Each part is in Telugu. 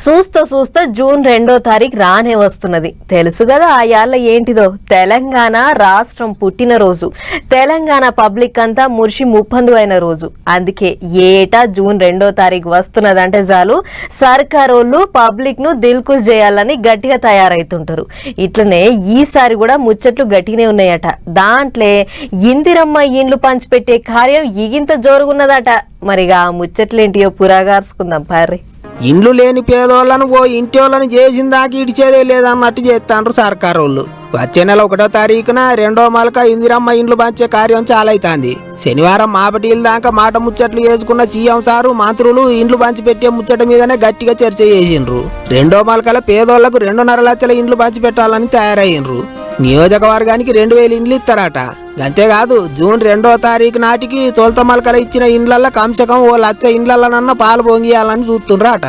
చూస్తా చూస్తా జూన్ 2వ తారీఖు రానే వస్తున్నది. తెలుసు కదా ఆ యాళ్ళ ఏంటిదో, తెలంగాణ రాష్ట్రం పుట్టినరోజు, తెలంగాణ పబ్లిక్ అంతా మురిషి ముప్పందు అయిన రోజు. అందుకే ఏటా జూన్ 2వ తారీఖు వస్తున్నదంటే చాలు సర్కారోళ్ళు పబ్లిక్ ను దిల్కుష్ చేయాలని గట్టిగా తయారైతుంటారు. ఇట్లనే ఈసారి కూడా ముచ్చట్లు గట్టిగానే ఉన్నాయట. దాంట్లో ఇందిరమ్మ ఇండ్లు పంచిపెట్టే కార్యం ఇగింత జోరుగున్నదట. మరిగా ఆ ముచ్చట్లేంటియో పురాగార్చుకుందాం పార్రి. ఇండ్లు లేని పేదోళ్లను ఓ ఇంటోళ్ళని చేసిన దాకా ఇడిచేదే లేదన్నట్టు చేస్తాండ్రు సర్కారు వాళ్ళు. వచ్చే నెల 1వ తారీఖున 2వ మలక ఇందిరమ్మ ఇండ్లు పంచే కార్యం చాలైతాంది. శనివారం మాపటీల దాకా మాట ముచ్చట్లు చేసుకున్న సీఎం సారు మంత్రులు ఇండ్లు పంచిపెట్టే ముచ్చట మీదనే గట్టిగా చర్చ చేసిండ్రు. 2వ మలకల పేదోళ్లకు 2.5 లక్షల ఇండ్లు పంచిపెట్టాలని తయారయ్యిండ్రు. నియోజకవర్గానికి 2000 ఇండ్లు ఇస్తారట. అంతేకాదు జూన్ 2వ తారీఖు నాటికి తొలత మలకల ఇచ్చిన ఇండ్లల్లో కమ్సకం 1 లక్ష ఇండ్లలోనన్నా పాలు పొంగియాలని చూస్తుండ్రట.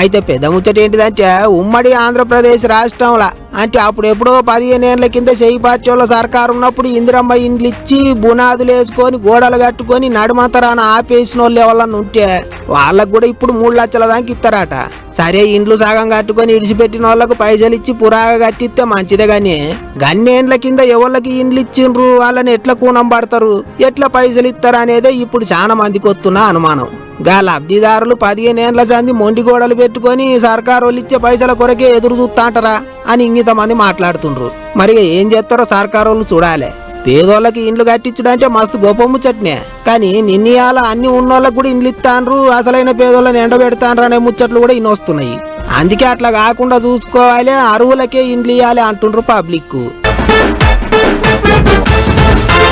అయితే పెద్ద ముచ్చట ఏంటిదంటే ఉమ్మడి ఆంధ్రప్రదేశ్ రాష్ట్రంలో అంటే అప్పుడెప్పుడో 15 ఏళ్ల కింద చేయిపార్టీల సర్కారు ఉన్నప్పుడు ఇందిరమ్మ ఇండ్లు ఇచ్చి బునాదులు వేసుకొని గోడలు కట్టుకొని నడుమంతరాన ఆపేసిన వాళ్ళు ఎవరన్నా ఉంటే వాళ్ళకు కూడా ఇప్పుడు 3 లక్షల దాకా ఇస్తారట. సరే ఇండ్లు సగం కట్టుకొని ఇడిచిపెట్టిన వాళ్ళకు పైసలు ఇచ్చి పురాగా కట్టిస్తే మంచిదే గాని గన్నేండ్ల కింద ఎవరికి ఇండ్లు ఇచ్చిండ్రు వాళ్ళని ఎట్లా కూనం పడతారు, ఎట్లా పైసలు ఇస్తారు అనేదే ఇప్పుడు చాలా మందికి వస్తున్న అనుమానం. గా లబ్ధిదారులు 15 ఏళ్ల సంది మొండి గోడలు పెట్టుకొని సర్కారు వాళ్ళు ఇచ్చే పైసల కొరకే ఎదురు చూస్తాంటారా అని ఇంతమంది మాట్లాడుతుండ్రు. మరి ఏం చేస్తారో సర్కారు వాళ్ళు చూడాలి. పేదోళ్ళకి ఇండ్లు కట్టించడంటే మస్తు గొప్ప ముచ్చట్నే, కానీ నిన్నయాల అన్ని ఉన్నోళ్ళకి కూడా ఇండ్లు ఇస్తాండ్రు, అసలైన పేదోళ్ళని ఎండబెడతాండ్రు అనే ముచ్చట్లు కూడా ఇన్నొస్తున్నాయి. అందుకే అట్లా కాకుండా చూసుకోవాలి, అరువులకే ఇండ్లు ఇవ్వాలి అంటుండ్రు పబ్లిక్.